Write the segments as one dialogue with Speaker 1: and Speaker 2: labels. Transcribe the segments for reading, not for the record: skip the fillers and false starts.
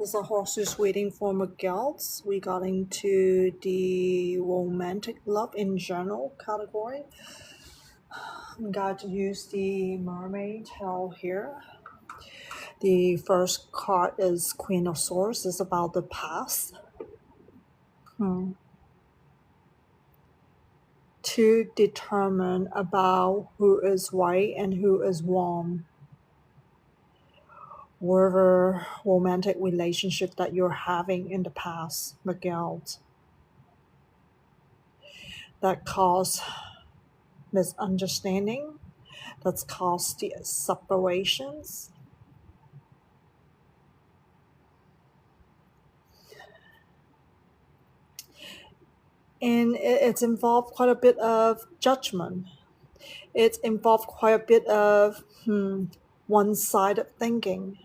Speaker 1: There's a horse who's waiting for Miguel regarding to the romantic love in general category. I'm going to use the mermaid tarot here. The first card is Queen of Swords. It's about the past. To determine about who is right and who is wrong. Whatever romantic relationship that you're having in the past, Miguel, that caused misunderstanding, that's caused the separations. And it's involved quite a bit of judgment. It's involved quite a bit of one-sided thinking.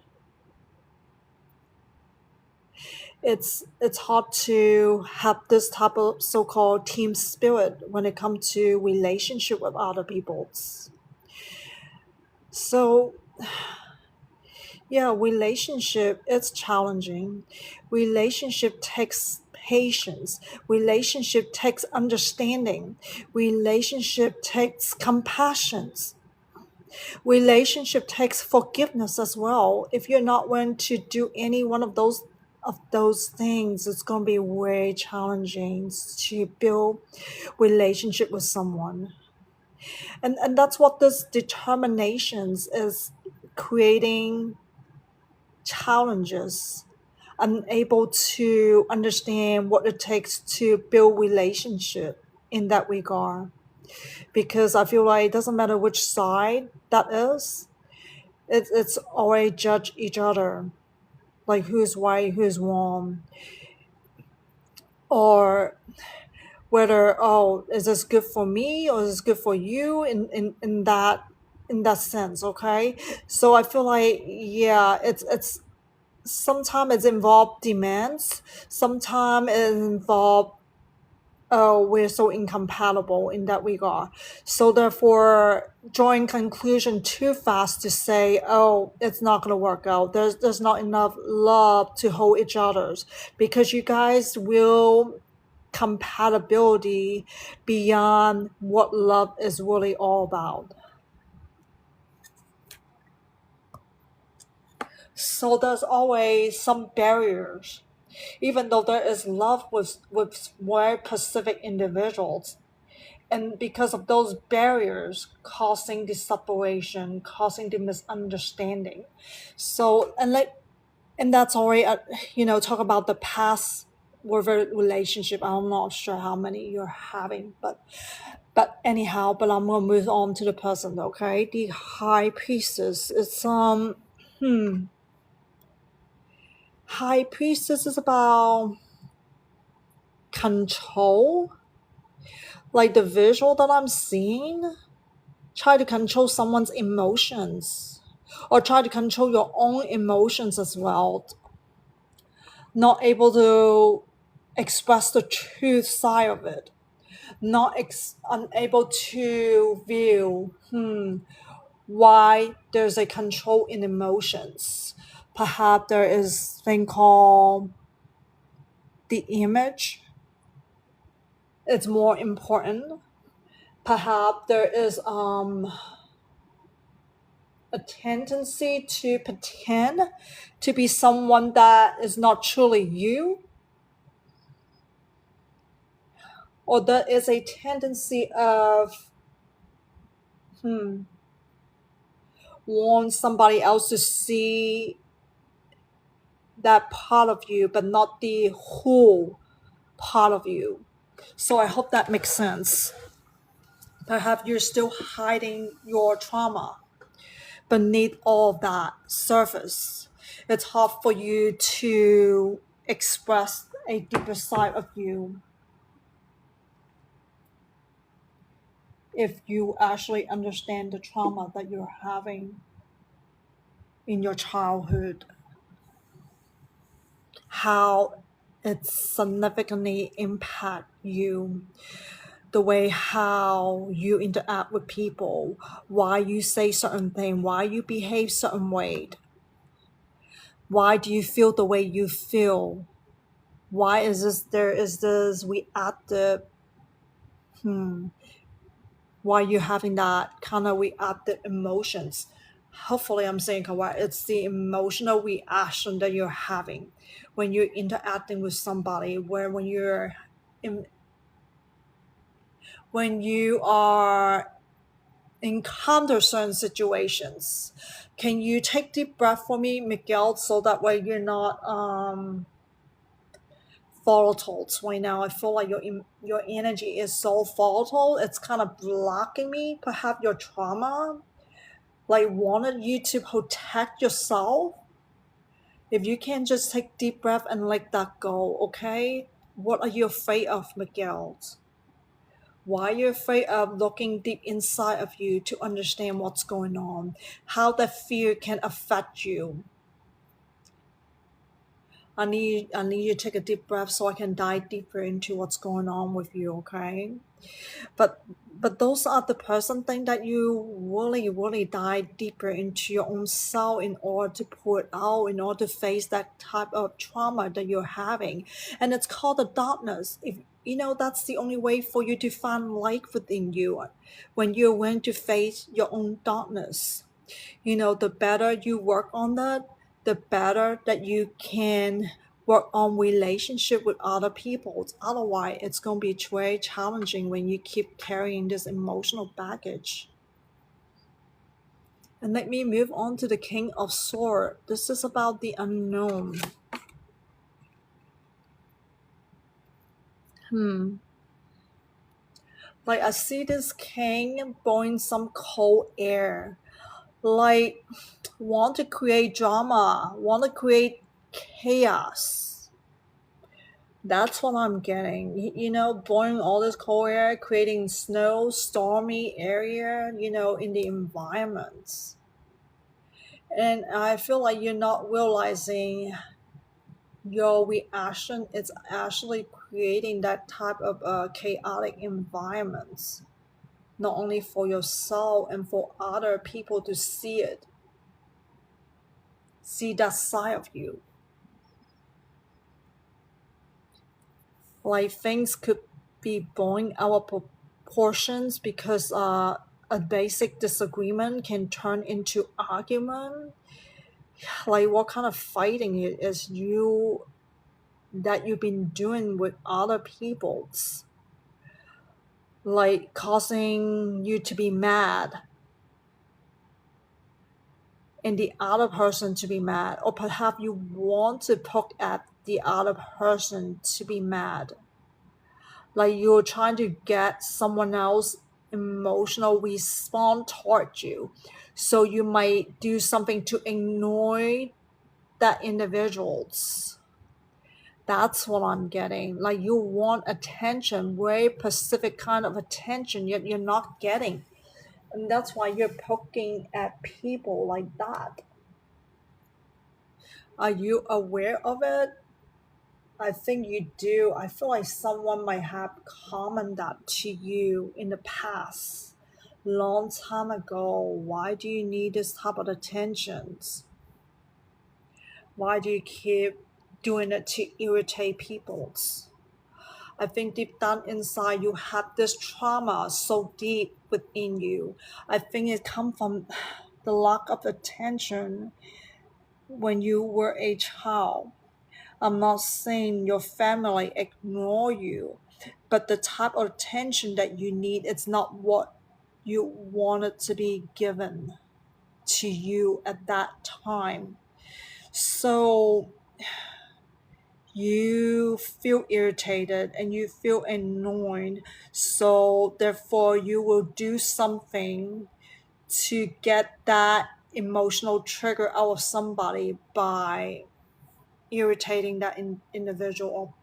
Speaker 1: It's hard to have this type of so-called team spirit when it comes to relationship with other people. So yeah, relationship is challenging. Relationship takes patience. Relationship takes understanding. Relationship takes compassion. Relationship takes forgiveness as well. If you're not willing to do any one of those things, it's going to be way challenging to build relationship with someone. And that's what this determinations is creating challenges, unable to understand what it takes to build relationship in that regard. Because I feel like it doesn't matter which side that is, it's already judge each other, like who's right, who's wrong, or whether is this good for me or is this good for you in that sense. Okay, so I feel like it's sometimes it's involved demands, sometimes it involved we're so incompatible in that regard. So therefore, drawing conclusion too fast to say, it's not going to work out. There's not enough love to hold each other's, because you guys will compatibility beyond what love is really all about. So there's always some barriers. Even though there is love with very specific individuals, and because of those barriers causing the separation, causing the misunderstanding. So and that's already talk about the past relationship. I'm not sure how many you're having, but anyhow, but I'm gonna move on to the person. Okay, the High Priestess is High Priestess is about control. Like the visual that I'm seeing, try to control someone's emotions, or try to control your own emotions as well. Not able to express the truth side of it. Unable to view why there's a control in emotions. Perhaps there is thing called the image. It's more important. Perhaps there is a tendency to pretend to be someone that is not truly you, or there is a tendency of want somebody else to see that part of you, but not the whole part of you. So I hope that makes sense. Perhaps you're still hiding your trauma beneath all that surface. It's hard for you to express a deeper side of you if you actually understand the trauma that you're having in your childhood, how it significantly impact you, the way how you interact with people, why you say certain things, why you behave certain way. Why do you feel the way you feel? Why is this there is this reactive why you're having that kind of reactive emotions? Hopefully I'm saying correct. It's the emotional reaction that you're having when you're interacting with somebody, where in, when you are encounter certain situations. Can you take deep breath for me, Miguel, so that way you're not volatile right now? I feel like your energy is so volatile. It's kind of blocking me. Perhaps your trauma, like wanted you to protect yourself. If you can just take deep breath and let that go, okay? What are you afraid of, Miguel? Why you're afraid of looking deep inside of you to understand what's going on, how that fear can affect you. I need you to take a deep breath so I can dive deeper into what's going on with you, okay? but but those are the person thing that you really dive deeper into your own self in order to pull it out, in order to face that type of trauma that you're having. And it's called the darkness. If you know, that's the only way for you to find light within you, when you're willing to face your own darkness. You know, the better you work on that, the better that you can work on relationship with other people. Otherwise, it's going to be very challenging when you keep carrying this emotional baggage. And let me move on to the King of Swords. This is about the unknown. Like, I see this king blowing some cold air, like want to create drama, want to create chaos. That's what I'm getting. You know, blowing all this cold air, creating snow, stormy area, you know, in the environments. And I feel like you're not realizing your reaction is actually creating that type of chaotic environments, not only for yourself and for other people to see that side of you. Like things could be blowing out of proportions because a basic disagreement can turn into argument. Like what kind of fighting it is you that you've been doing with other people's, like causing you to be mad and the other person to be mad, or perhaps you want to poke at the other person to be mad, like you're trying to get someone else emotional response toward you, so you might do something to ignore that individuals. That's what I'm getting. Like you want attention, very specific kind of attention, yet you're not getting, and that's why you're poking at people like that. Are you aware of it? I think you do. I feel like someone might have commented that to you in the past, long time ago. Why do you need this type of attentions? Why do you keep doing it to irritate people? I think deep down inside you have this trauma so deep within you. I think it comes from the lack of attention when you were a child. I'm not saying your family ignore you, but the type of attention that you need, it's not what you wanted to be given to you at that time. So you feel irritated and you feel annoyed. So therefore you will do something to get that emotional trigger out of somebody by irritating that individual, or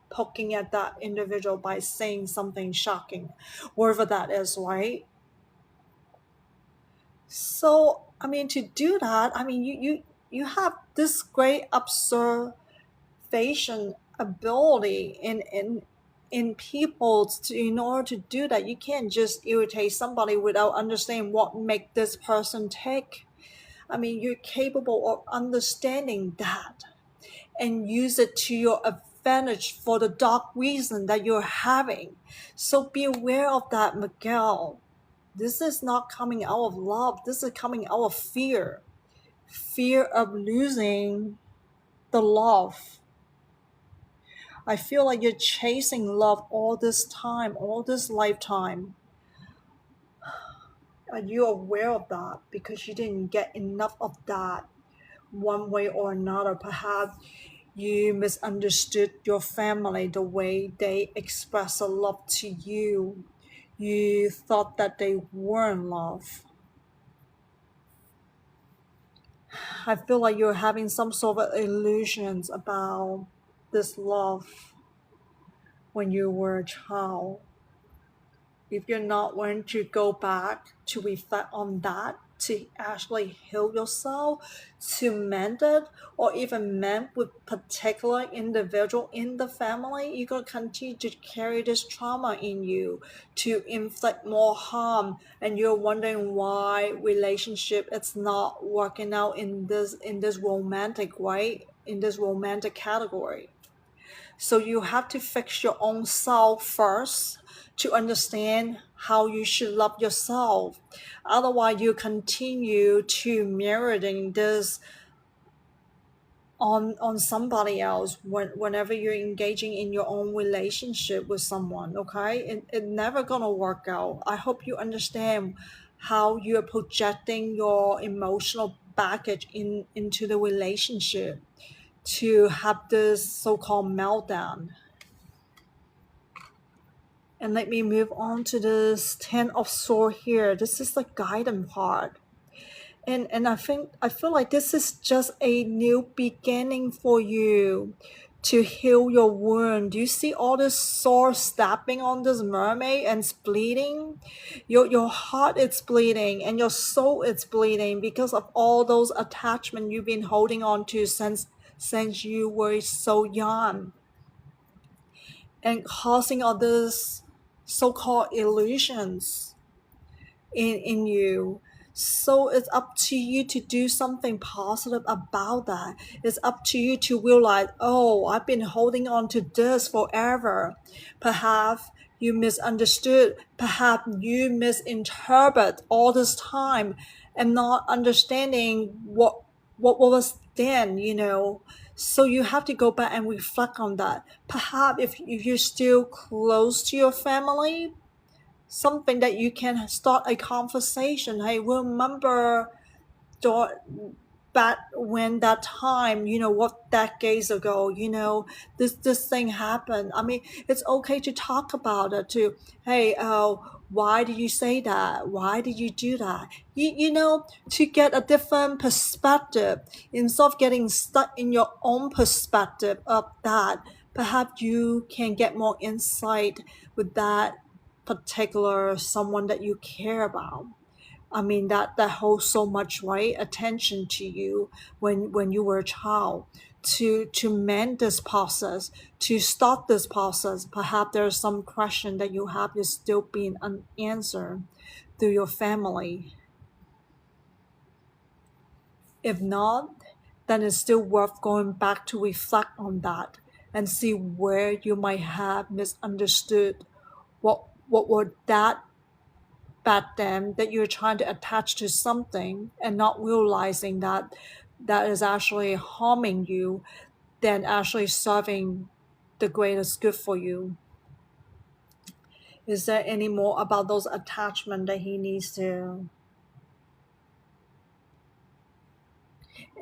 Speaker 1: poking at that individual by saying something shocking, whatever that is, right? So, I mean, to do that, I mean, you have this great observation ability in people to, in order to do that. You can't just irritate somebody without understanding what make this person tick. I mean, you're capable of understanding that and use it to your advantage for the dark reason that you're having. So be aware of that, Miguel. This is not coming out of love. This is coming out of fear. Fear of losing the love. I feel like you're chasing love all this time, all this lifetime. Are you aware of that? Because you didn't get enough of that one way or another. Perhaps you misunderstood your family, the way they express a love to you. You thought that they weren't love. I feel like you're having some sort of illusions about this love when you were a child. If you're not willing to go back to reflect on that, to actually heal yourself, to mend it, or even mend with particular individual in the family, you're going to continue to carry this trauma in you to inflict more harm, and you're wondering why relationship is not working out in this romantic way, in this romantic category. So you have to fix your own self first to understand how you should love yourself. Otherwise, you continue to mirroring this on somebody else whenever you're engaging in your own relationship with someone. Okay, it never gonna work out. I hope you understand how you're projecting your emotional baggage into the relationship to have this so-called meltdown. And let me move on to this Ten of Swords here. This is the guidance part. And I feel like this is just a new beginning for you to heal your wound. Do you see all this sword stabbing on this mermaid and it's bleeding? Your heart is bleeding and your soul is bleeding because of all those attachments you've been holding on to since you were so young, and causing all these so-called illusions in you. So it's up to you to do something positive about that. It's up to you to realize, oh, I've been holding on to this forever. Perhaps you misunderstood. Perhaps you misinterpret all this time and not understanding what was then, you know. So you have to go back and reflect on that. Perhaps if you're still close to your family, something that you can start a conversation. Hey, remember back when that time, you know, what decades ago, you know, this thing happened. I mean, it's okay to talk about it too. Hey, why did you say that? Why did you do that? You know, to get a different perspective instead of getting stuck in your own perspective of that. Perhaps you can get more insight with that particular someone that you care about. I mean, that holds so much, right, attention to you when you were a child, to mend this process, to start this process. Perhaps there's some question that you have is still being unanswered through your family. If not, then it's still worth going back to reflect on that and see where you might have misunderstood what were that back then, that you're trying to attach to something and not realizing that that is actually harming you than actually serving the greatest good for you. Is there any more about those attachments that he needs to?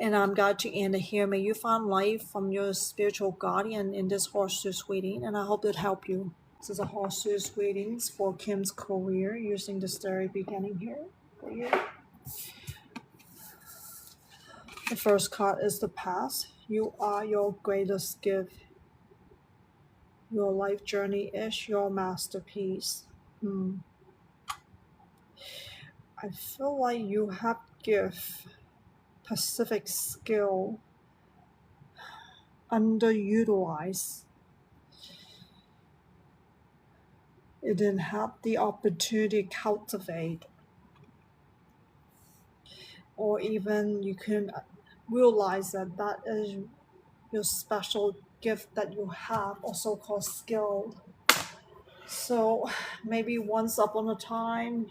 Speaker 1: And I'm glad to end it here. May you find life from your spiritual guardian in this horse's reading, and I hope it helped you. This is a horse's readings for Kim's career using the story beginning here for you. The first card is the past. You are your greatest gift. Your life journey is your masterpiece. I feel like you have gift, specific skill, underutilized. You didn't have the opportunity to cultivate. or even you can realize that that is your special gift that you have, or so-called skill. So maybe once upon a time,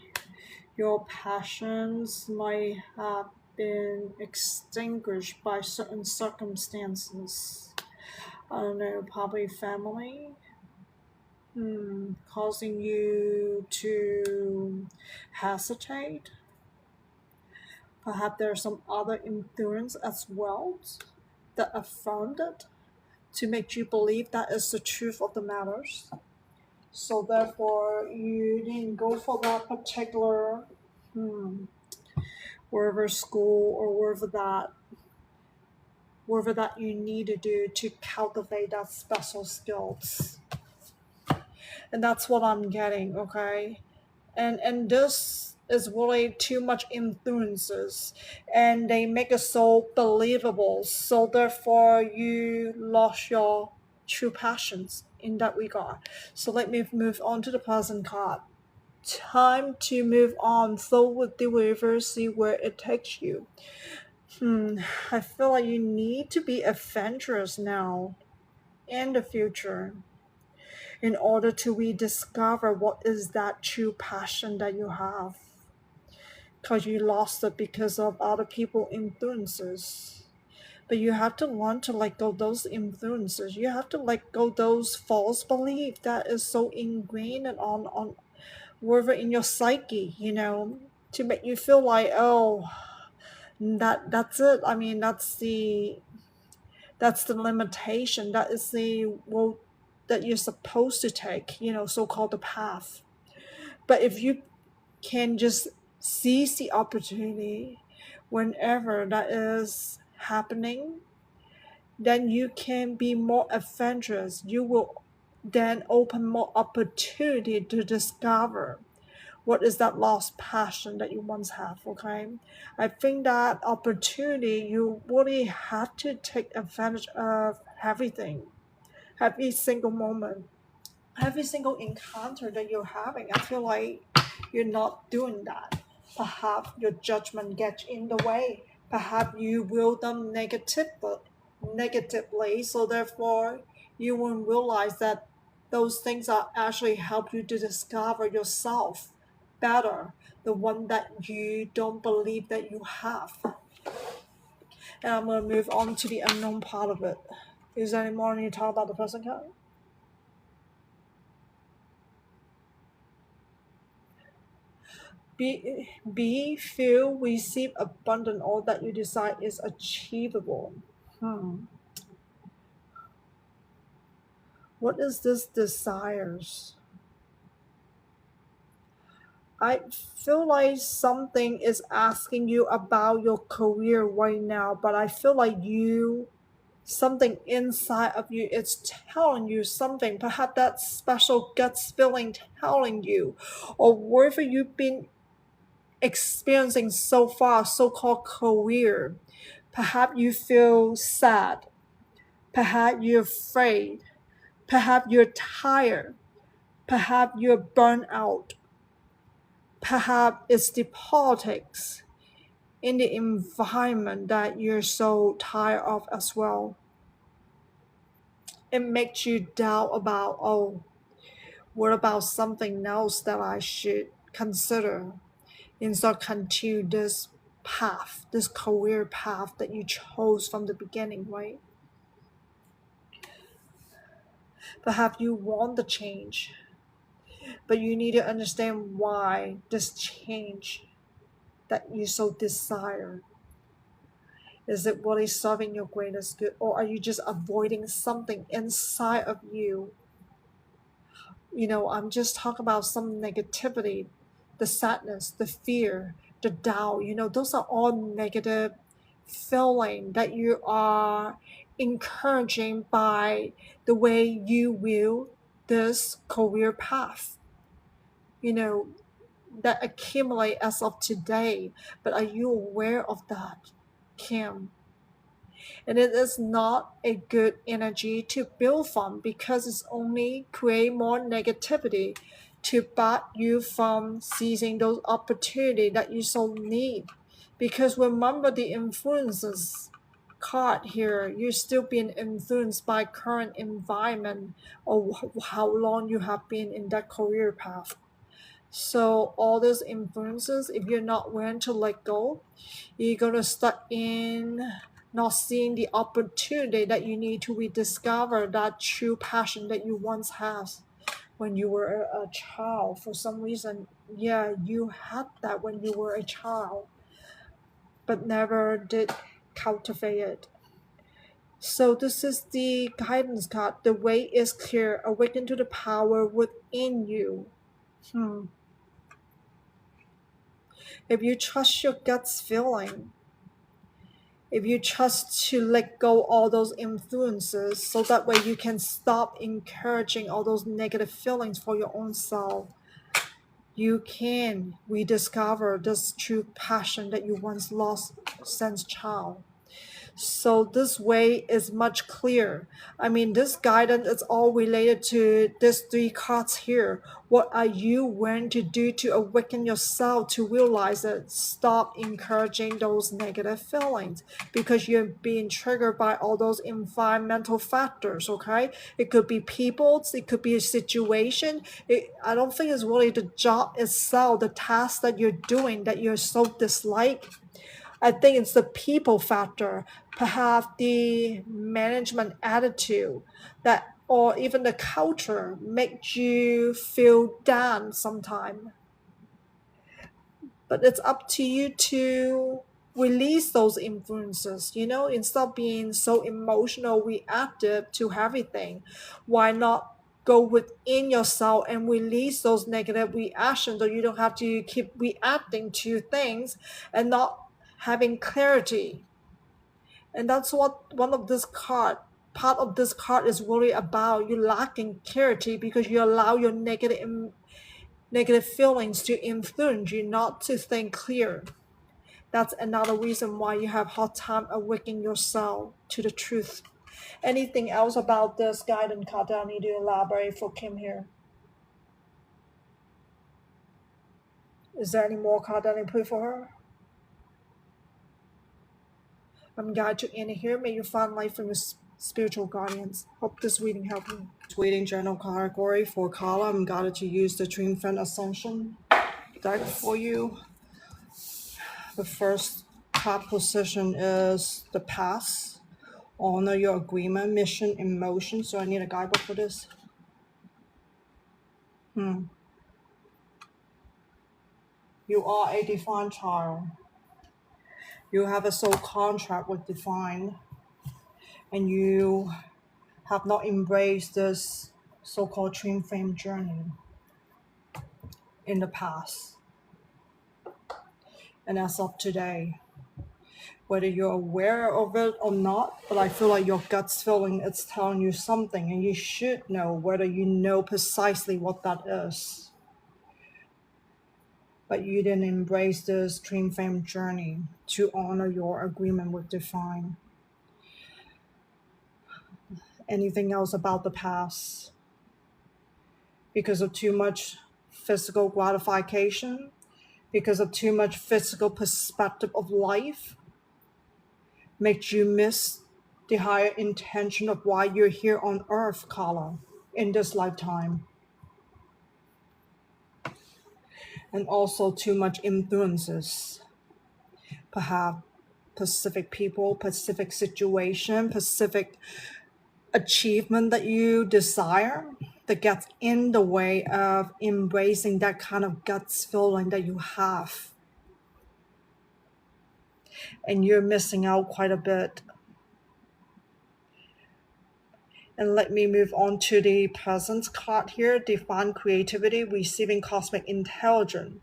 Speaker 1: your passions might have been extinguished by certain circumstances. I don't know, probably family, causing you to hesitate. Perhaps there's some other influence as well that affirmed it to make you believe that is the truth of the matters. So therefore, you didn't go for that particular wherever school or wherever that you need to do to cultivate that special skills. And that's what I'm getting, okay? And this is really too much influences, and they make it so believable, so therefore you lost your true passions in that regard. So let me move on to the present card. Time to move on, flow with the river, see where it takes you. I feel like you need to be adventurous now in the future in order to rediscover what is that true passion that you have, because you lost it because of other people influences. But you have to learn to let go those influences. You have to let go those false belief that is so ingrained and on wherever in your psyche, to make you feel like, oh, that's it. I mean, that's the limitation. That is the road that you're supposed to take, so-called the path. But if you can just seize the opportunity whenever that is happening, then you can be more adventurous. You will then open more opportunity to discover what is that lost passion that you once have, okay? I think that opportunity, you really have to take advantage of everything, every single moment, every single encounter that you're having. I feel like you're not doing that. Perhaps your judgment gets in the way. Perhaps you will them negatively, so therefore you won't realize that those things are actually help you to discover yourself better, the one that you don't believe that you have. And I'm going to move on to the unknown part of it. Is there any more you talk about the person card? Feel, receive, abundant. All that you desire is achievable. What is this desires? I feel like something is asking you about your career right now, but I feel like something inside of you is telling you something. Perhaps that special guts feeling telling you, or whatever you've been experiencing so far, so-called career. Perhaps you feel sad. Perhaps you're afraid. Perhaps you're tired. Perhaps you're burnt out. Perhaps it's the politics in the environment that you're so tired of as well. It makes you doubt about, oh, what about something else that I should consider instead of continue this path, this career path that you chose from the beginning, right? Perhaps you want the change, but you need to understand why this change that you so desire. Is it really serving your greatest good, or are you just avoiding something inside of you? I'm just talking about some negativity, the sadness, the fear, the doubt. Those are all negative feeling that you are encouraging by the way you view this career path. That accumulate as of today. But are you aware of that, Kim? And it is not a good energy to build from, because it's only create more negativity to bat you from seizing those opportunity that you so need Because remember the influences card here, you're still being influenced by current environment or how long you have been in that career path. So all those influences, if you're not willing to let go, you're gonna stuck in not seeing the opportunity that you need to rediscover that true passion that you once had when you were a child. For some reason, yeah, you had that when you were a child, but never did cultivate it. So this is the guidance card. The way is clear. Awaken to the power within you. Hmm. If you trust your gut's feeling, if you trust to let go all those influences, so that way you can stop encouraging all those negative feelings for your own self, you can rediscover this true passion that you once lost since child. So this way is much clearer. I mean, this guidance is all related to these three cards here. What are you willing to do to awaken yourself to realize it? Stop encouraging those negative feelings because you're being triggered by all those environmental factors, okay? It could be people, it could be a situation. I don't think it's really the job itself, the task that you're doing that you're so dislike. I think it's the people factor, perhaps the management attitude that or even the culture makes you feel down sometimes. But it's up to you to release those influences, instead of being so emotional, reactive to everything. Why not go within yourself and release those negative reactions so you don't have to keep reacting to things and not having clarity. And that's what one of this card part of this card is really about. You lacking clarity because you allow your negative feelings to influence you not to think clear. That's another reason why you have hard time awakening yourself to the truth. Anything else about this guidance card that I need to elaborate for Kim here? Is there any more card that I put for her? I'm guide to end here. May you find life from your spiritual guardians. Hope this reading helped you. Reading journal category for Carla. I'm guided to use the Dream Friend Ascension deck for you. The first top position is the past. Honor your agreement, mission, emotion. So I need a guidebook for this. You are a divine child. You have a soul contract with divine, and you have not embraced this so-called twin flame journey in the past. And as of today, whether you're aware of it or not, but I feel like your gut's feeling it's telling you something, and you should know whether you know precisely what that is. But you didn't embrace this twin flame journey to honor your agreement with divine. Anything else about the past? Because of too much physical gratification, because of too much physical perspective of life, makes you miss the higher intention of why you're here on earth, Carla, in this lifetime. And also too much influences, perhaps specific people, specific situation, specific achievement that you desire that gets in the way of embracing that kind of guts feeling that you have. And you're missing out quite a bit. And let me move on to the presence card here. Divine creativity, receiving cosmic intelligence.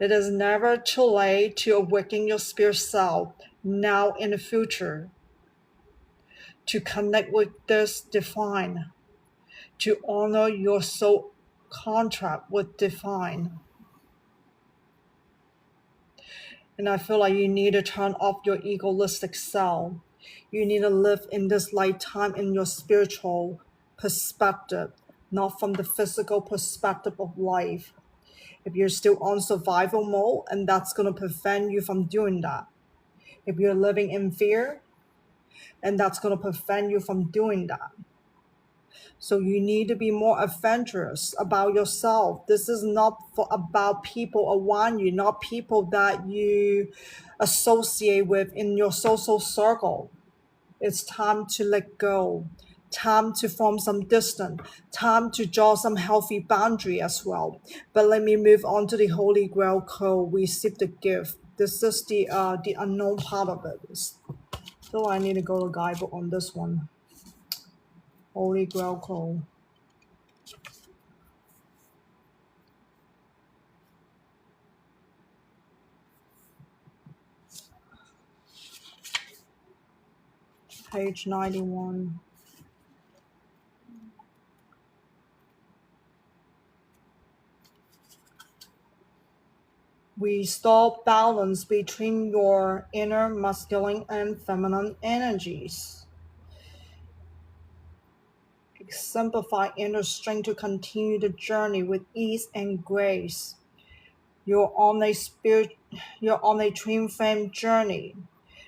Speaker 1: It is never too late to awaken your spirit self now in the future, to connect with this divine, to honor your soul contract with divine. And I feel like you need to turn off your egoistic self. You need to live in this lifetime in your spiritual perspective, not from the physical perspective of life. If you're still on survival mode, and that's going to prevent you from doing that. if you're living in fear, and that's going to prevent you from doing that. So you need to be more adventurous about yourself. This is not about people around you, not people that you associate with in your social circle. It's time to let go, time to form some distance, time to draw some healthy boundary as well. But let me move on to the Holy Grail code. Receive the gift. This is the unknown part of it. So I need to go to guidebook on this one. Holy Grail code. Page 91. Restore balance between your inner masculine and feminine energies. Exemplify inner strength to continue the journey with ease and grace. You're on a twin flame journey.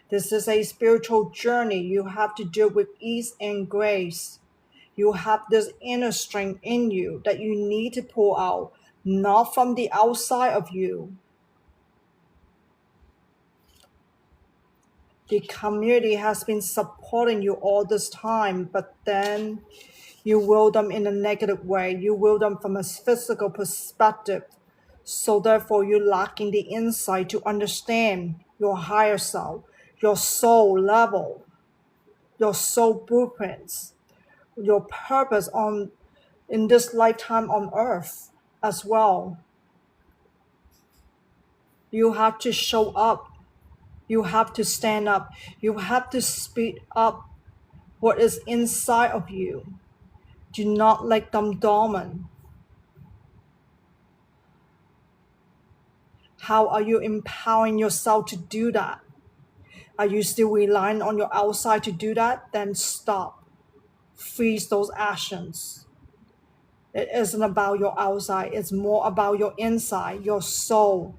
Speaker 1: This is a spiritual journey. You have to do it with ease and grace. You have this inner strength in you that you need to pull out, not from the outside of you. The community has been supporting you all this time, but then you will them in a negative way. You will them from a physical perspective. So therefore, you're lacking the insight to understand your higher self, your soul level, your soul blueprints, your purpose on in this lifetime on earth as well. You have to show up. You have to stand up. You have to speed up what is inside of you. Do not let them dormant. How are you empowering yourself to do that? Are you still relying on your outside to do that? Then stop. Freeze those actions. It isn't about your outside. It's more about your inside, your soul.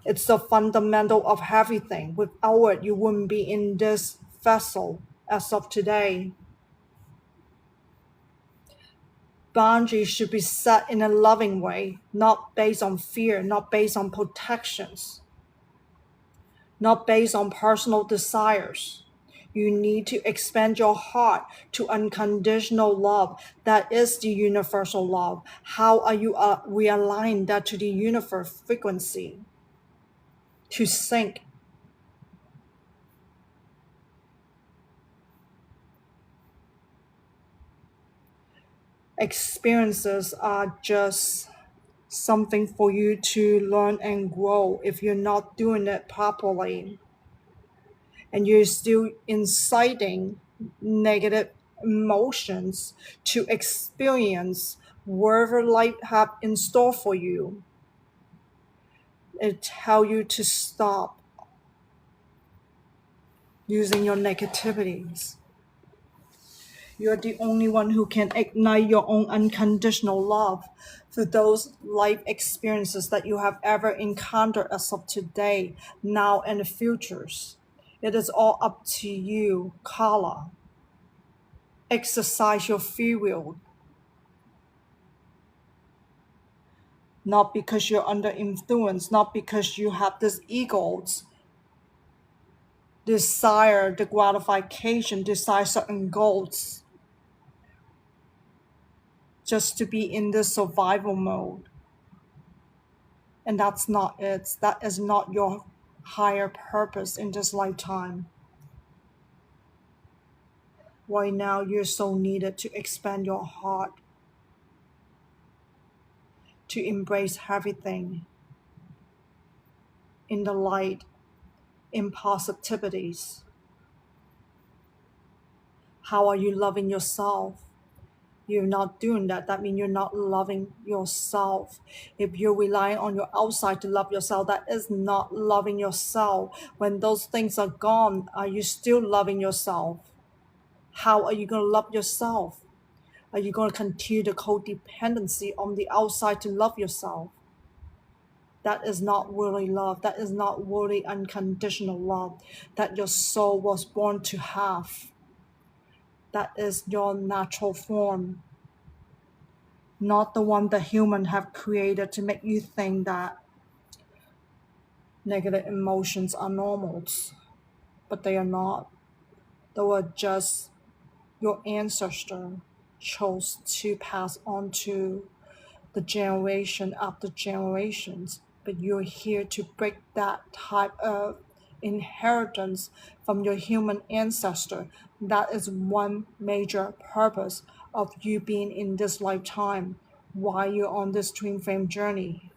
Speaker 1: It's the fundamental of everything. Without it, you wouldn't be in this vessel as of today. Boundaries should be set in a loving way, not based on fear, not based on protections, not based on personal desires. You need to expand your heart to unconditional love. That is the universal love. How are you realigning that to the universe frequency? To sync. Experiences are just something for you to learn and grow. If you're not doing it properly and you're still inciting negative emotions to experience whatever life have in store for you, it tell you to stop using your negativities. You're the only one who can ignite your own unconditional love for those life experiences that you have ever encountered as of today, now, and the futures. It is all up to you, Carla. Exercise your free will. Not because you're under influence, not because you have this ego's desire, the gratification, desire certain goals, just to be in this survival mode. And that's not it. That is not your higher purpose in this lifetime. Right now, you're so needed to expand your heart, to embrace everything in the light, in positivities. How are you loving yourself? You're not doing that. That means you're not loving yourself. If you're relying on your outside to love yourself, that is not loving yourself. When those things are gone, are you still loving yourself? How are you going to love yourself? Are you going to continue the codependency on the outside to love yourself? That is not really love. That is not really unconditional love that your soul was born to have. That is your natural form, not the one the human have created to make you think that negative emotions are normal, but they are not. They were just your ancestor chose to pass on to the generation after generations, but you're here to break that type of inheritance from your human ancestor. That is one major purpose of you being in this lifetime while you're on this twin flame journey.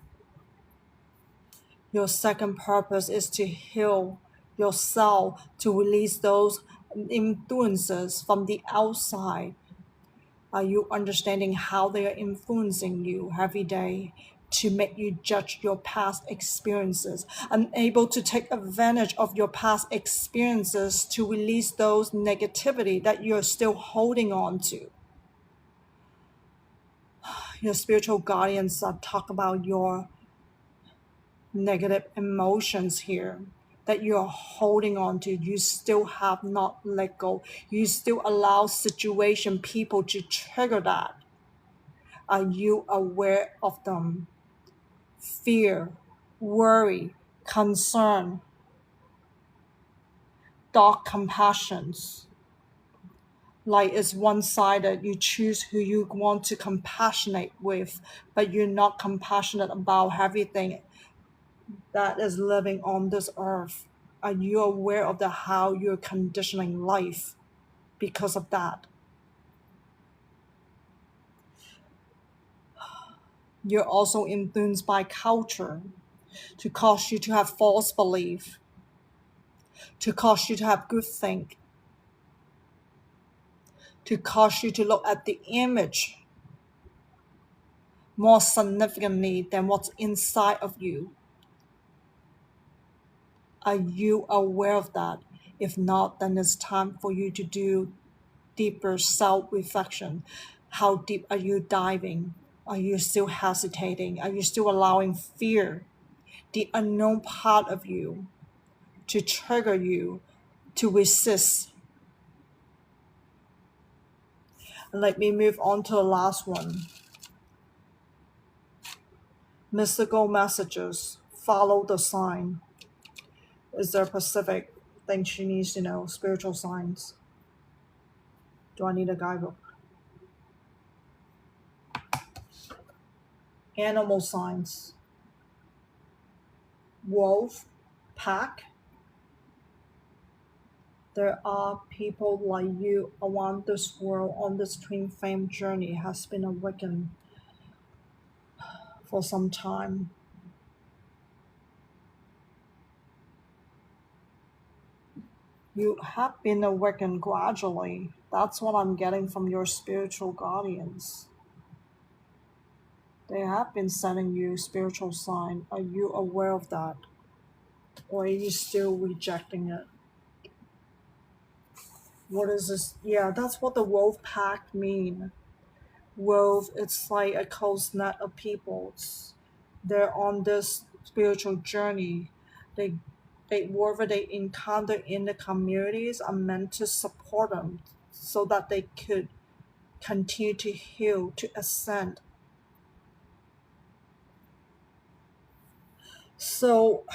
Speaker 1: Your second purpose is to heal yourself, to release those influences from the outside. Are you understanding how they are influencing you every day to make you judge your past experiences? Unable to take advantage of your past experiences to release those negativity that you're still holding on to. Your spiritual guardians are talk about your negative emotions here that you're holding on to. You still have not let go. You still allow situation, people to trigger that. Are you aware of them? Fear, worry, concern, dark compassions. Like it's one-sided. You choose who you want to compassionate with, but you're not compassionate about everything that is living on this earth. Are you aware of the how you're conditioning life because of that? You're also influenced by culture to cause you to have false belief, to cause you to have good think, to cause you to look at the image more significantly than what's inside of you. Are you aware of that? If not, then it's time for you to do deeper self-reflection. How deep are you diving? Are you still hesitating? Are you still allowing fear, the unknown part of you, to trigger you to resist? And let me move on to the last one. Mystical messages. Follow the sign. Is there a specific thing she needs to know? Spiritual signs. Do I need a guidebook? Animal signs. Wolf, pack. There are people like you around this world on this twin flame journey has been awakened for some time. You have been awakened gradually. That's what I'm getting from your spiritual guardians. They have been sending you spiritual sign. Are you aware of that? Or are you still rejecting it? What is this? Yeah, that's what the wolf pack mean. Wolf, it's like a close net of peoples. They're on this spiritual journey. They, whatever they encounter in the communities are meant to support them so that they could continue to heal, to ascend. So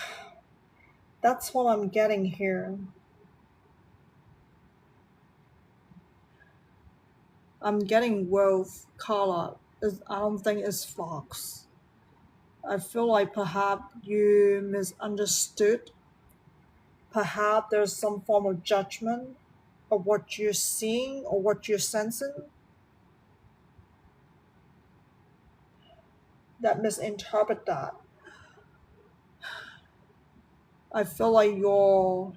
Speaker 1: that's what I'm getting here. I'm getting wolf, Carla. I don't think it's fox. I feel like perhaps you misunderstood. Perhaps there's some form of judgment of what you're seeing or what you're sensing that misinterpret that. I feel like your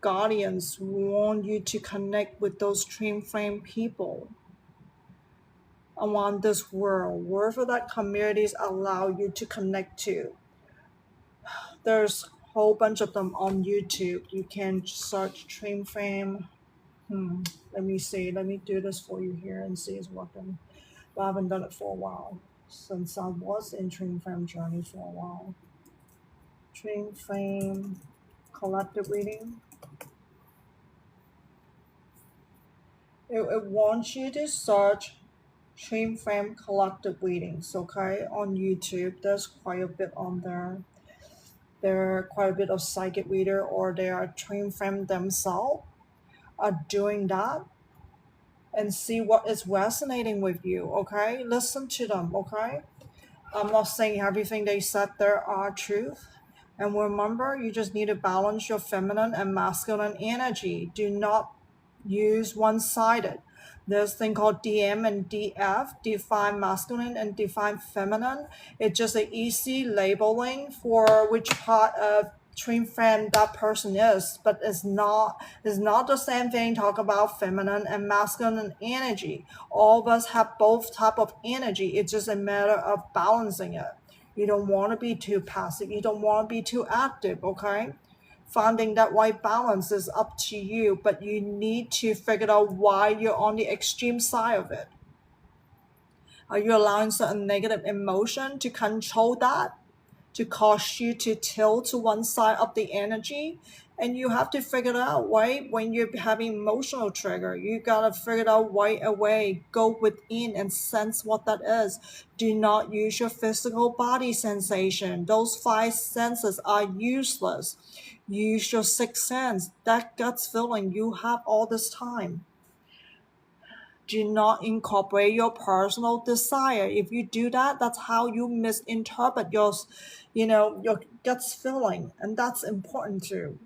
Speaker 1: guardians want you to connect with those twin flame people around this world, wherever that communities allow you to connect to. There's a whole bunch of them on YouTube. You can search twin flame. Let me see. Let me do this for you here and see it's working. But I haven't done it for a while. since I was in Twin Flame journey for a while. Twin Flame collective reading. It wants you to search Twin Flame collective readings, okay? On YouTube, there's quite a bit on there. There are quite a bit of psychic reader or they are Twin Flame themselves are doing that, and see what is resonating with you, okay? Listen to them, okay? I'm not saying everything they said there are truth. And remember, you just need to balance your feminine and masculine energy. Do not use one-sided. There's a thing called DM and DF, define masculine and define feminine. It's just an easy labeling for which part of twin flame that person is, but it's not the same thing. Talk about feminine and masculine energy. All of us have both type of energy. It's just a matter of balancing it. You don't want to be too passive. You don't want to be too active, okay? Finding that right balance is up to you, but you need to figure out why you're on the extreme side of it. Are you allowing certain negative emotion to control that, to cause you to tilt to one side of the energy? And you have to figure it out, right? When you're having emotional trigger, you gotta figure it out right away. Go within and sense what that is. Do not use your physical body sensation. Those five senses are useless. Use your sixth sense, that gut feeling you have all this time. Do not incorporate your personal desire. If you do that, that's how you misinterpret your gut's feeling, and that's important too.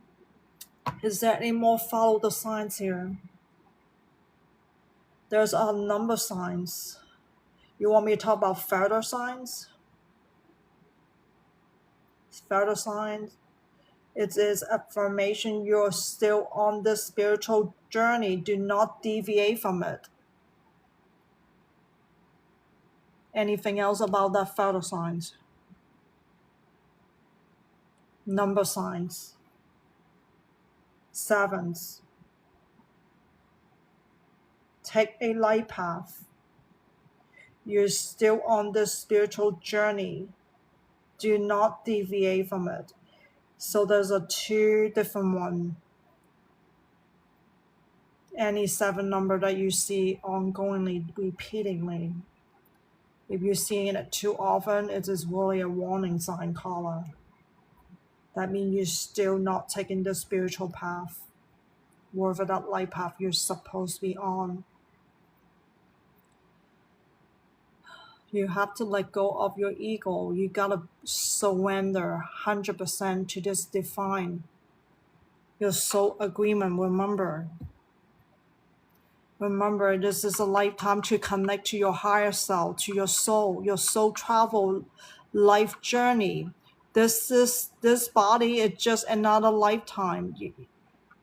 Speaker 1: Is there any more follow the signs here? There's a number signs. You want me to talk about further signs? Further signs. It is affirmation you're still on this spiritual journey. Do not deviate from it. Anything else about that further signs? Number signs. Sevens. Take a light path. You're still on this spiritual journey. Do not deviate from it. So there's a two different one. Any seven number that you see ongoingly, repeatedly. If you're seeing it too often, it is really a warning sign, Carla. That means you're still not taking the spiritual path, whatever that light path you're supposed to be on. You have to let go of your ego. You gotta surrender 100% to this divine. Your soul agreement, remember. Remember, this is a lifetime to connect to your higher self, to your soul travel life journey. This body is just another lifetime.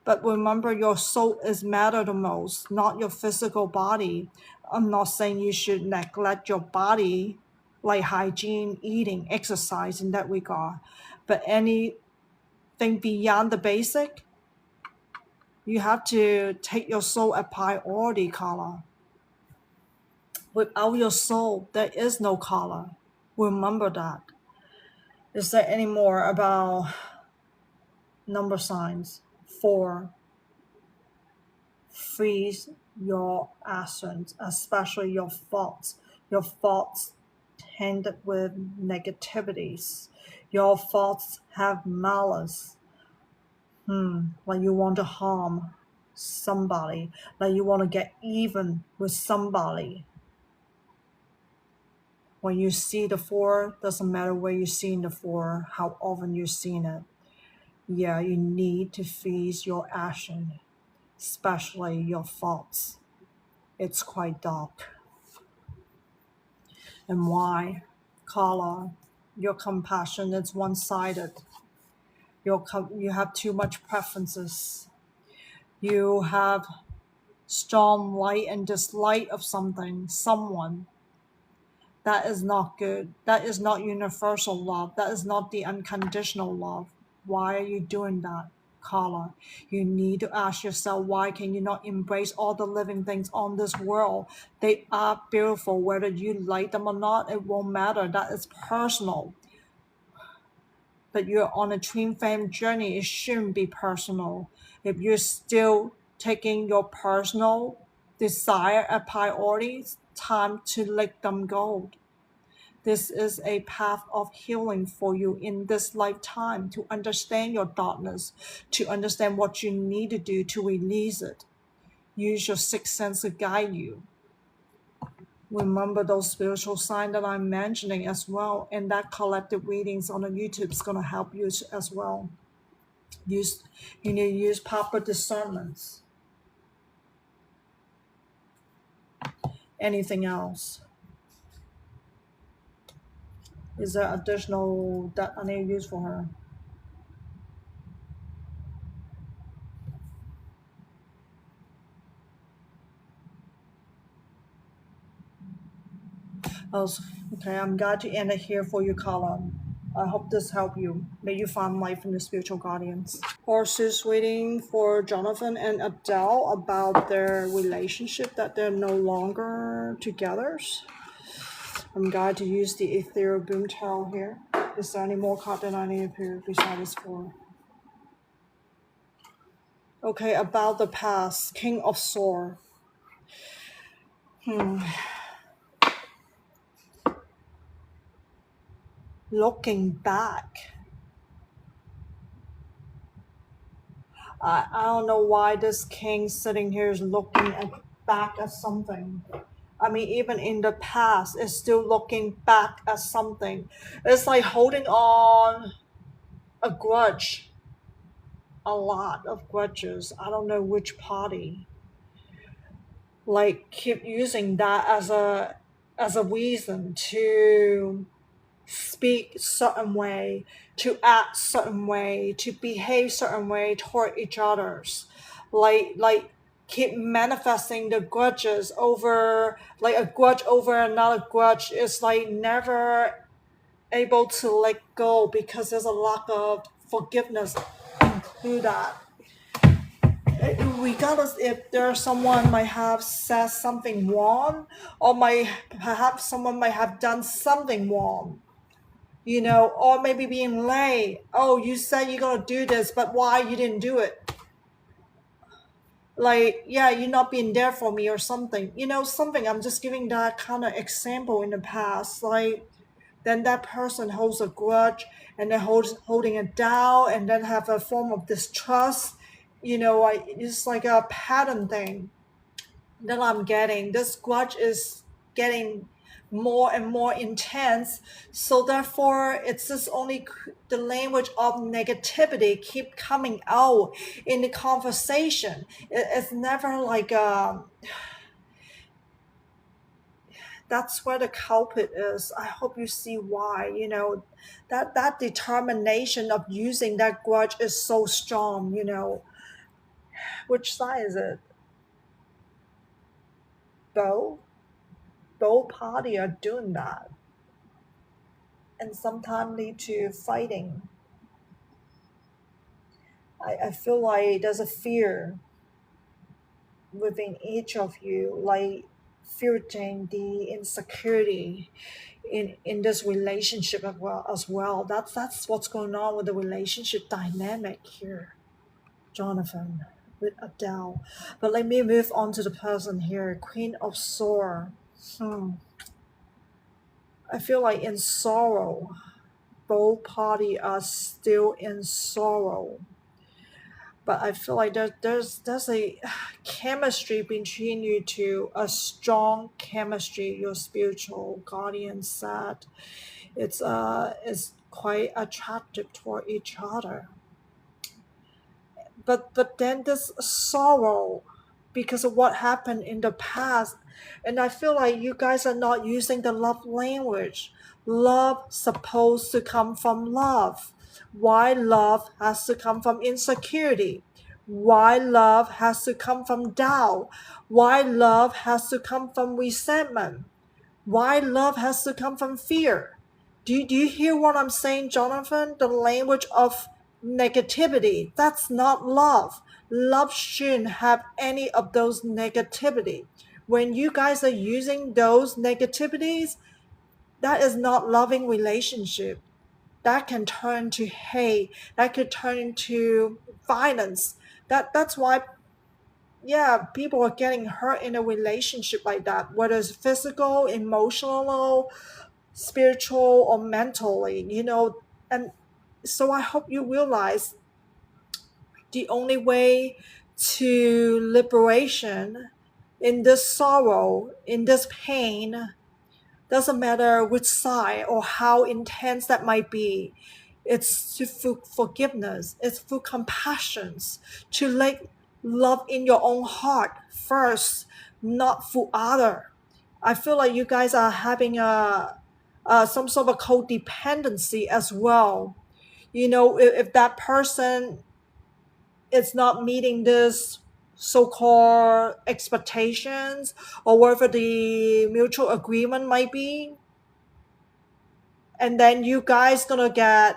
Speaker 1: But remember, your soul is matter the most, not your physical body. I'm not saying you should neglect your body, like hygiene, eating, exercise in that regard. But anything beyond the basic, you have to take your soul a priority, Carla. Without your soul, there is no Carla. Remember that. Is there any more about number signs? 4. Freeze your actions, especially your thoughts. Your thoughts tend with negativities. Your thoughts have malice. Like you want to harm somebody, like you want to get even with somebody. When you see the 4, doesn't matter where you're seeing the 4, how often you're seeing it. Yeah, you need to freeze your action, especially your thoughts. It's quite dark. And why? Carla, your compassion is one-sided. You have too much preferences. You have strong like and dislike of something, someone. That is not good. That is not universal love. That is not the unconditional love. Why are you doing that? Carla. You need to ask yourself, why can you not embrace all the living things on this world? They are beautiful. Whether you like them or not, it won't matter. That is personal. But you're on a twin flame journey. It shouldn't be personal. If you're still taking your personal desire a priority, it's time to let them go. This is a path of healing for you in this lifetime, to understand your darkness, to understand what you need to do to release it. Use your sixth sense to guide you. Remember those spiritual signs that I'm mentioning as well, and that collective readings on the YouTube is going to help you as well. You need to use proper discernments. Anything else? Is there additional that I need to use for her? Oh, okay, I'm glad to end it here for you, Carla. I hope this helped you. May you find life in the spiritual guardians. Horses waiting for Jonathan and Adele about their relationship, that they're no longer together. I'm glad to use the ethereal boom tarot here. Is there any more card that I need to besides this four? Okay, about the past, King of Swords. Looking back. I don't know why this king sitting here is looking back at something. I mean, even in the past, it's still looking back at something. It's like holding on a grudge, a lot of grudges. I don't know which party. Like keep using that as a reason to speak certain way, to act certain way, to behave certain way toward each others. Like keep manifesting the grudges over, like a grudge over another grudge is like never able to let go because there's a lack of forgiveness include that. Regardless if there's someone might have said something wrong, or might perhaps someone might have done something wrong, or maybe being late. Oh, you said you're gonna do this, but why you didn't do it? Like, yeah, you're not being there for me or something. Something. I'm just giving that kind of example in the past. Like, then that person holds a grudge and then holding it down and then have a form of distrust. It's like a pattern thing that I'm getting. This grudge is getting more and more intense, so therefore it's just only the language of negativity keep coming out in the conversation. It's never like that's where the culprit is. I hope you see why. That determination of using that grudge is so strong. Which side is it? Both party are doing that, and sometimes lead to fighting. I feel like there's a fear within each of you, like fearing the insecurity in this relationship as well. That's what's going on with the relationship dynamic here, Jonathan, with Adele. But let me move on to the person here, Queen of Swords. I feel like in sorrow, both parties are still in sorrow. But I feel like there's a chemistry between you two, a strong chemistry. Your spiritual guardian said it's quite attractive toward each other. But then this sorrow because of what happened in the past, and I feel like you guys are not using the love language. Love supposed to come from love. Why love has to come from insecurity? Why love has to come from doubt? Why love has to come from resentment? Why love has to come from fear? Do you hear what I'm saying, Jonathan? The language of negativity. That's not love. Love shouldn't have any of those negativity. When you guys are using those negativities, that is not loving relationship. That can turn to hate. That could turn into violence. That's why, yeah, people are getting hurt in a relationship like that, whether it's physical, emotional, spiritual, or mentally, And so I hope you realize the only way to liberation in this sorrow, in this pain, doesn't matter which side or how intense that might be. It's through forgiveness, it's through compassion, to like love in your own heart first, not for other. I feel like you guys are having some sort of codependency as well. If that person is not meeting this so-called expectations or whatever the mutual agreement might be, and then you guys gonna get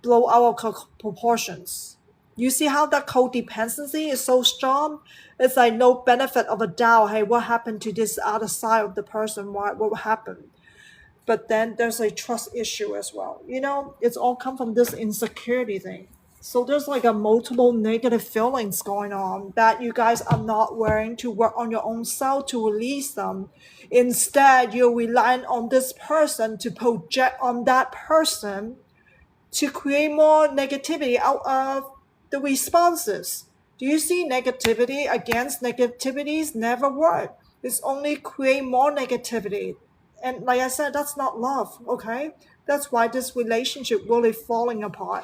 Speaker 1: blow out of proportions. You see how that codependency is so strong? It's like no benefit of a doubt. Hey, what happened to this other side of the person? What happened? But then there's a trust issue as well. It's all come from this insecurity thing. So there's like a multiple negative feelings going on that you guys are not willing to work on your own self to release them. Instead, you're relying on this person to project on that person to create more negativity out of the responses. Do you see negativity against negativities never work? It's only create more negativity. And like I said, that's not love, okay? That's why this relationship really falling apart.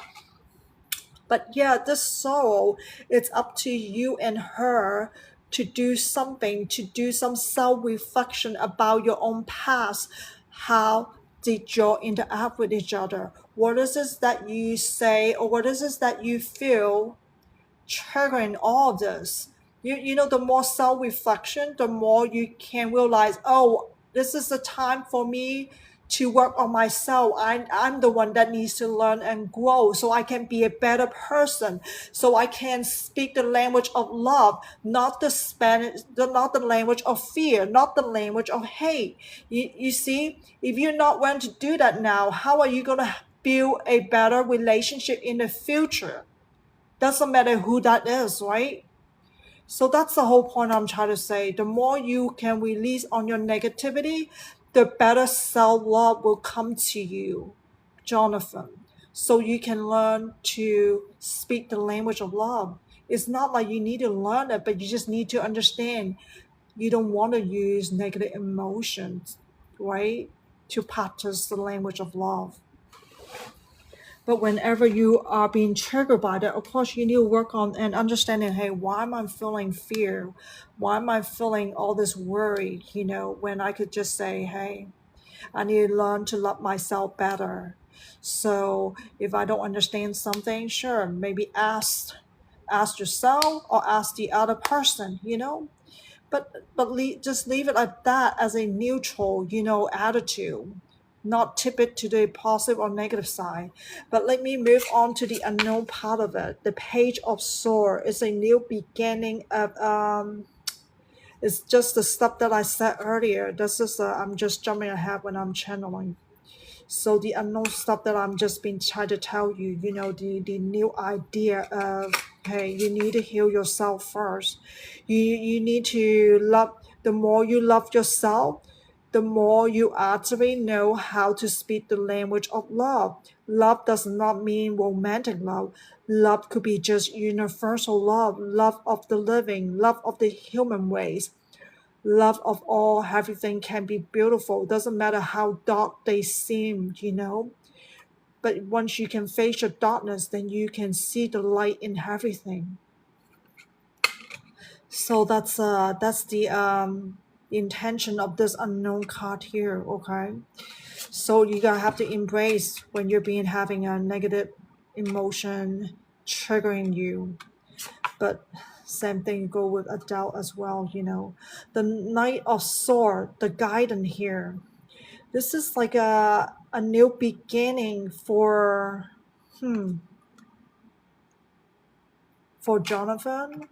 Speaker 1: But yeah, this soul, it's up to you and her to do something, to do some self-reflection about your own past. How did you interact with each other? What is it that you say, or what is it that you feel triggering all of this? The more self-reflection, the more you can realize, oh, this is the time for me to work on myself. I'm the one that needs to learn and grow so I can be a better person, so I can speak the language of love, not the not the language of fear, not the language of hate. You see, if you're not willing to do that now, how are you going to build a better relationship in the future? Doesn't matter who that is, right? So that's the whole point I'm trying to say. The more you can release on your negativity, the better self-love will come to you, Jonathan. So you can learn to speak the language of love. It's not like you need to learn it, but you just need to understand you don't want to use negative emotions, right? To practice the language of love. But whenever you are being triggered by that, of course, you need to work on and understanding, hey, why am I feeling fear? Why am I feeling all this worry? When I could just say, hey, I need to learn to love myself better. So if I don't understand something, sure, maybe ask yourself or ask the other person, just leave it at that as a neutral, attitude, not tip it to the positive or negative side. But let me move on to the unknown part of it. The page of sword is a new beginning of it's just the stuff that I said earlier. This is I'm just jumping ahead when I'm channeling. So the unknown stuff that I'm just been trying to tell you, the new idea of, hey, you need to heal yourself first. You need to love. The more you love yourself, the more you actually know how to speak the language of love. Love does not mean romantic love. Love could be just universal love, love of the living, love of the human race. Love of all, everything can be beautiful. Doesn't matter how dark they seem, But once you can face your darkness, then you can see the light in everything. So that's the intention of this unknown card here, okay? So you gotta have to embrace when you're being having a negative emotion triggering you. But same thing go with adult as well, The Knight of Sword, the guidance here. This is like a new beginning for for Jonathan.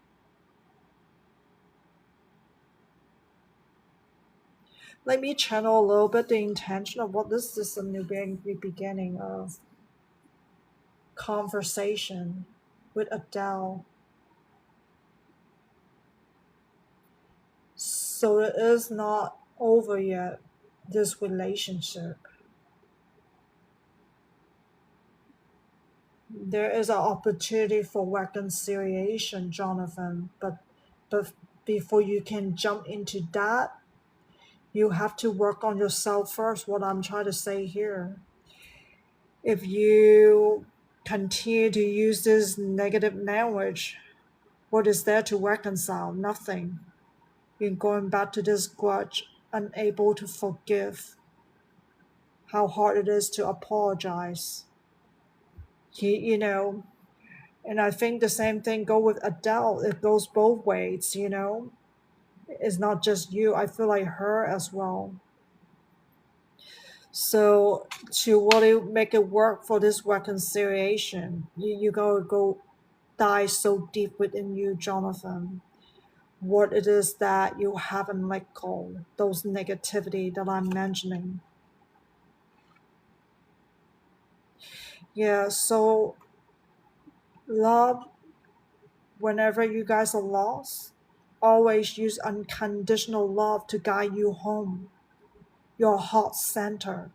Speaker 1: Let me channel a little bit the intention of what this is, the new beginning of conversation with Adele. So it is not over yet, this relationship. There is an opportunity for reconciliation, Jonathan, but before you can jump into that, you have to work on yourself first. What I'm trying to say here, if you continue to use this negative language, what is there to reconcile? Nothing. You're going back to this grudge, unable to forgive. How hard it is to apologize. You know, and I think the same thing go with Adele. It goes both ways, you know. It's not just you. I feel like her as well. So to really make it work for this reconciliation, you gotta go dive so deep within you, Jonathan. What it is that you haven't let go, those negativity that I'm mentioning. Yeah, so love, whenever you guys are lost, always use unconditional love to guide you home, your heart center.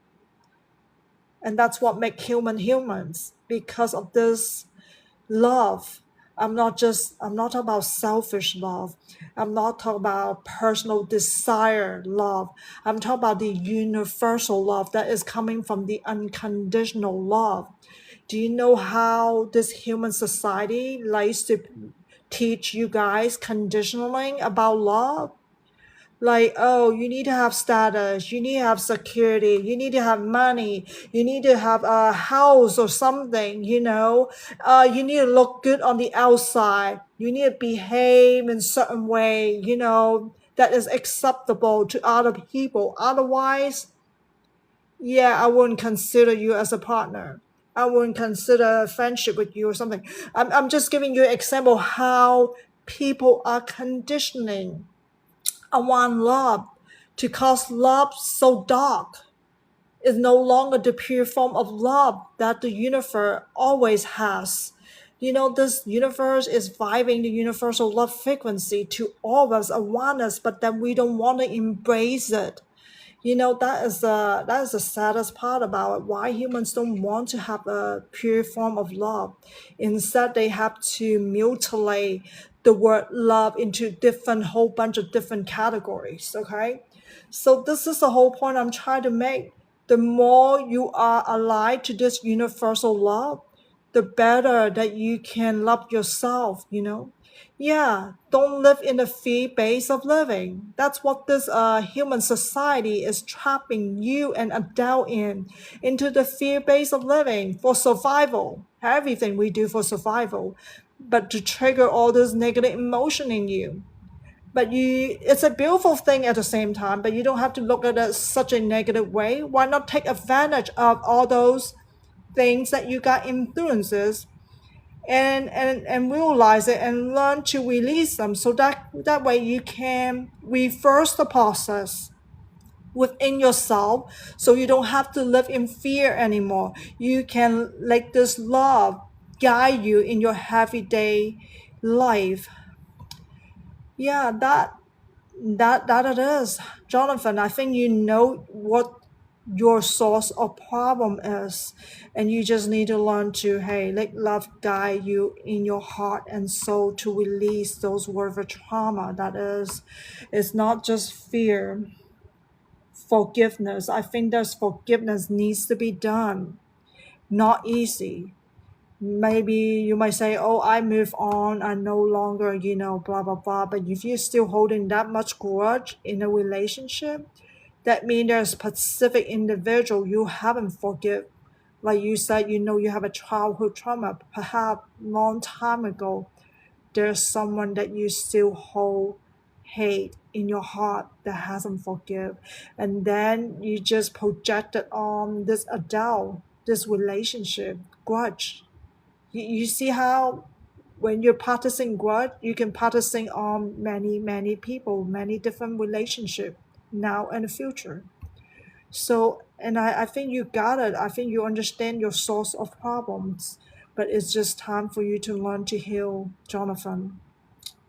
Speaker 1: And that's what makes humans. Because of this love, I'm not talking about selfish love. I'm not talking about personal desire love. I'm talking about the universal love that is coming from the unconditional love. Do you know how this human society likes to teach you guys conditioning about love? Like, oh, you need to have status, you need to have security, you need to have money, you need to have a house or something, you know. You need to look good on the outside, you need to behave in certain way, you know, that is acceptable to other people. Otherwise, yeah, I wouldn't consider you as a partner. I wouldn't consider a friendship with you or something. I'm just giving you an example how people are conditioning around love to cause love so dark. Is no longer the pure form of love that the universe always has. You know, this universe is vibing the universal love frequency to all of us around us, but then we don't want to embrace it. You know, that is the saddest part about it. Why humans don't want to have a pure form of love. Instead, they have to mutilate the word love into different whole bunch of different categories. Okay, so this is the whole point I'm trying to make. The more you are alive to this universal love, the better that you can love yourself. You know, yeah, don't live in the fear base of living. That's what this human society is trapping you and adult into the fear base of living for survival. Everything we do for survival, but to trigger all this negative emotion in you. But it's a beautiful thing at the same time. But you don't have to look at it such a negative way. Why not take advantage of all those things that you got influences and realize it and learn to release them so that way you can reverse the process within yourself so you don't have to live in fear anymore. You can let this love guide you in your everyday life. Yeah, that it is, Jonathan. I think you know what your source of problem is, and you just need to learn to, hey, let love guide you in your heart and soul to release those words of trauma. That is, it's not just fear. Forgiveness, I think there's forgiveness needs to be done. Not easy. Maybe you might say, oh, I move on, I no longer, you know, blah blah blah. But if you're still holding that much grudge in a relationship, that means there's a specific individual you haven't forgive. Like you said, you know, you have a childhood trauma, perhaps long time ago. There's someone that you still hold hate in your heart that hasn't forgive. And then you just project it on this adult, this relationship grudge. You see how when you're practicing growth, you can practicing on many people, many different relationships now and the future. So, and I think you got it. I think you understand your source of problems, but it's just time for you to learn to heal, Jonathan.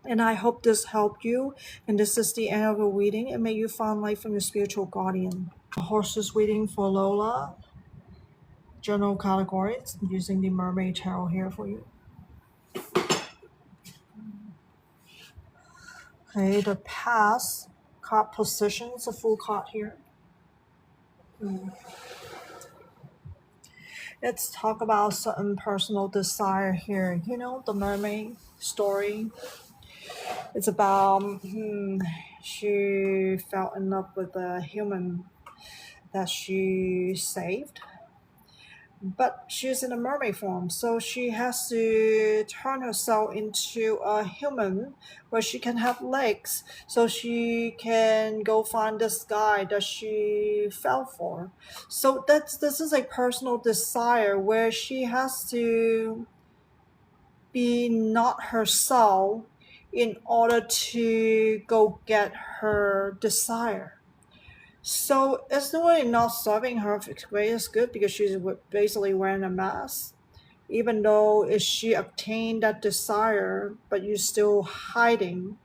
Speaker 1: And I hope this helped you. And this is the end of the reading. And may you find light from your spiritual guardian. Horses reading for Lola. General categories using the Mermaid Tarot here for you. Okay, the past card position is a full card here. Let's talk about certain personal desire here. You know, the mermaid story. It's about she fell in love with a human that she saved, but she's in a mermaid form, so she has to turn herself into a human where she can have legs, so she can go find this guy that she fell for. So this is a personal desire where she has to be not herself in order to go get her desire. So it's really not serving her greatest good because she's basically wearing a mask. Even though if she obtained that desire, but you're still hiding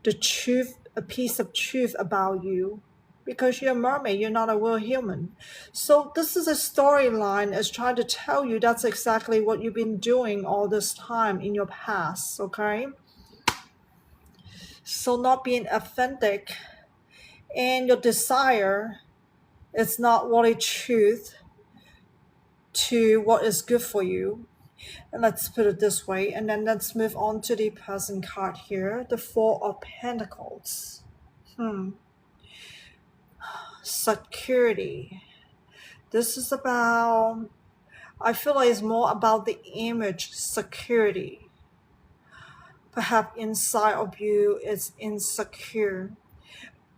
Speaker 1: the truth, a piece of truth about you, because you're a mermaid, you're not a real human. So this is a storyline is trying to tell you that's exactly what you've been doing all this time in your past, okay? So not being authentic and your desire is not really truth to what is good for you. And let's put it this way, and then let's move on to the present card here, the Four of Pentacles. Security. This is about, I feel like it's more about the image security. Perhaps inside of you it's insecure.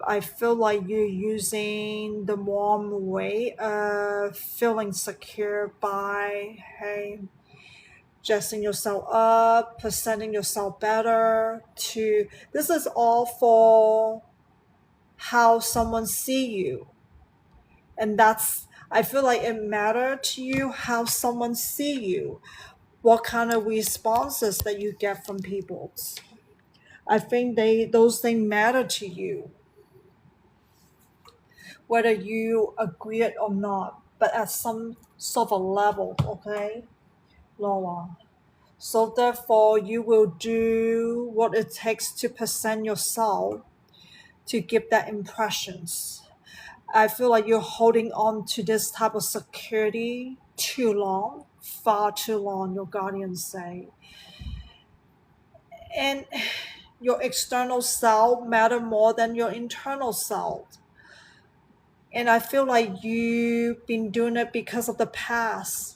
Speaker 1: I feel like you're using the warm way of feeling secure by, hey, dressing yourself up, presenting yourself better. To this is all for how someone see you, and that's, I feel like it matter to you how someone see you, what kind of responses that you get from people. I think those things matter to you, whether you agree it or not, but at some sort of level, okay, Lola. So therefore, you will do what it takes to present yourself to give that impressions. I feel like you're holding on to this type of security too long, far too long, your guardians say. And your external self matter more than your internal self. And I feel like you've been doing it because of the past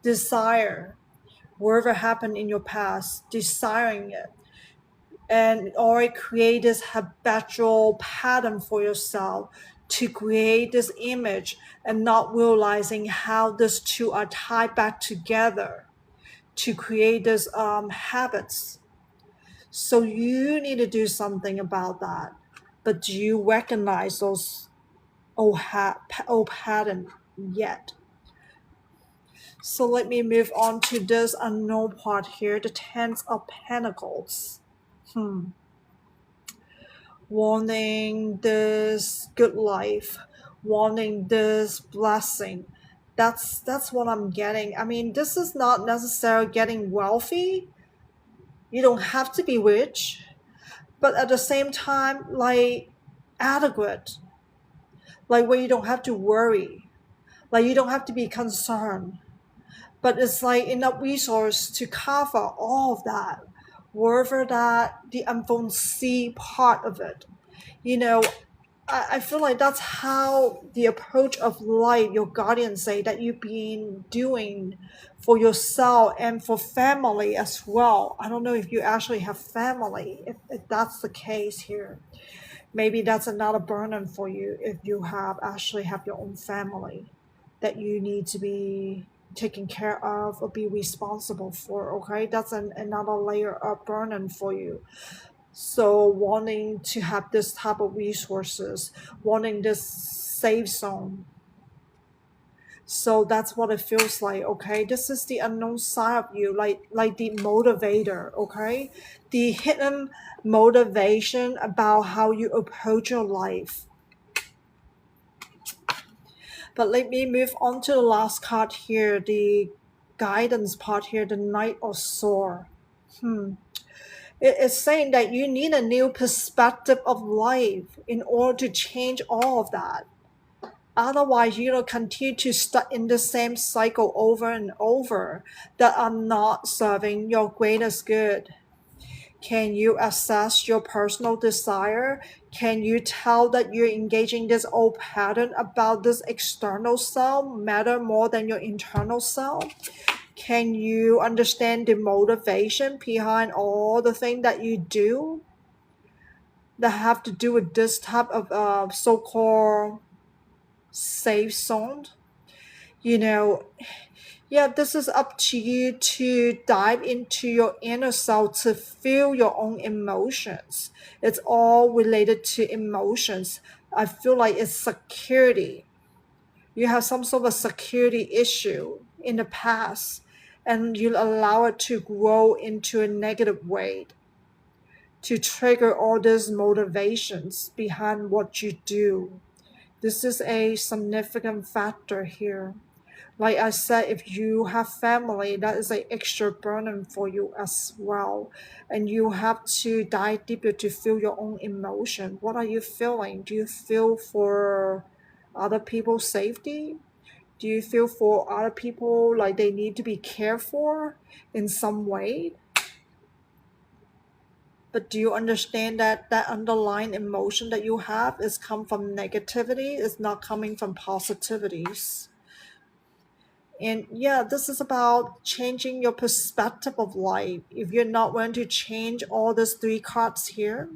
Speaker 1: desire, whatever happened in your past, desiring it, and or create this habitual pattern for yourself to create this image and not realizing how these two are tied back together to create these habits. So you need to do something about that. But do you recognize those old pattern yet? So let me move on to this unknown part here, the Ten of Pentacles. Wanting this good life, wanting this blessing. That's what I'm getting. I mean, this is not necessarily getting wealthy. You don't have to be rich, but at the same time, like adequate, like where you don't have to worry, like you don't have to be concerned, but it's like enough resource to cover all of that, wherever that the unforeseen part of it. You know, I feel like that's how the approach of life, your guardians say that you've been doing for yourself and for family as well. I don't know if you actually have family, if that's the case here. Maybe that's another burden for you if you have actually have your own family that you need to be. taken care of or be responsible for. Okay, that's another layer of burden for you. So wanting to have this type of resources, wanting this safe zone. So that's what it feels like. Okay, this is the unknown side of you, like the motivator. Okay, the hidden motivation about how you approach your life. But let me move on to the last card here, the guidance part here, the Knight of Sword. It is saying that you need a new perspective of life in order to change all of that. Otherwise, you'll continue to stuck in the same cycle over and over that are not serving your greatest good. Can you assess your personal desire? Can you tell that you're engaging this old pattern about this external self matter more than your internal self? Can you understand the motivation behind all the things that you do that have to do with this type of so-called safe zone? You know, yeah, this is up to you to dive into your inner self to feel your own emotions. It's all related to emotions. I feel like it's security. You have some sort of security issue in the past, and you allow it to grow into a negative way to trigger all these motivations behind what you do. This is a significant factor here. Like I said, if you have family, that is an extra burden for you as well. And you have to dive deeper to feel your own emotion. What are you feeling? Do you feel for other people's safety? Do you feel for other people like they need to be cared for in some way? But do you understand that that underlying emotion that you have is come from negativity? It's not coming from positivities. And yeah, this is about changing your perspective of life. If you're not going to change all these three cards here,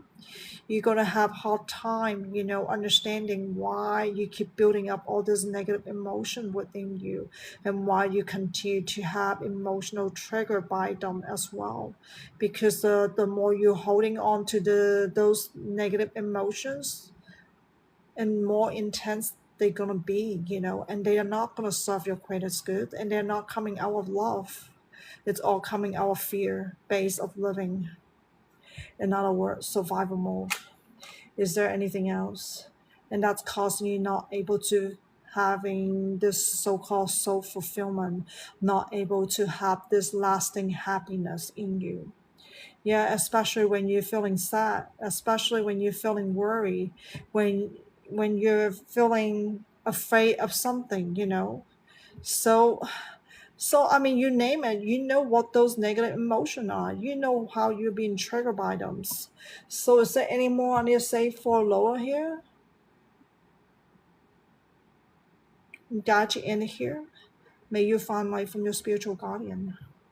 Speaker 1: you're going to have hard time, understanding why you keep building up all this negative emotion within you and why you continue to have emotional trigger by them as well. Because the more you're holding on to those negative emotions, and more intense they're gonna be, and they are not gonna serve your greatest good, and they're not coming out of love. It's all coming out of fear base of living. In other words, survival mode. Is there anything else? And that's causing you not able to having this so-called soul fulfillment, not able to have this lasting happiness in you. Yeah, especially when you're feeling sad, especially when you're feeling worried, when when you're feeling afraid of something, So I mean, you name it, you know what those negative emotions are. You know how you're being triggered by them. So is there any more I need to say for Lola here? Got you in here. May you find life from your spiritual guardian.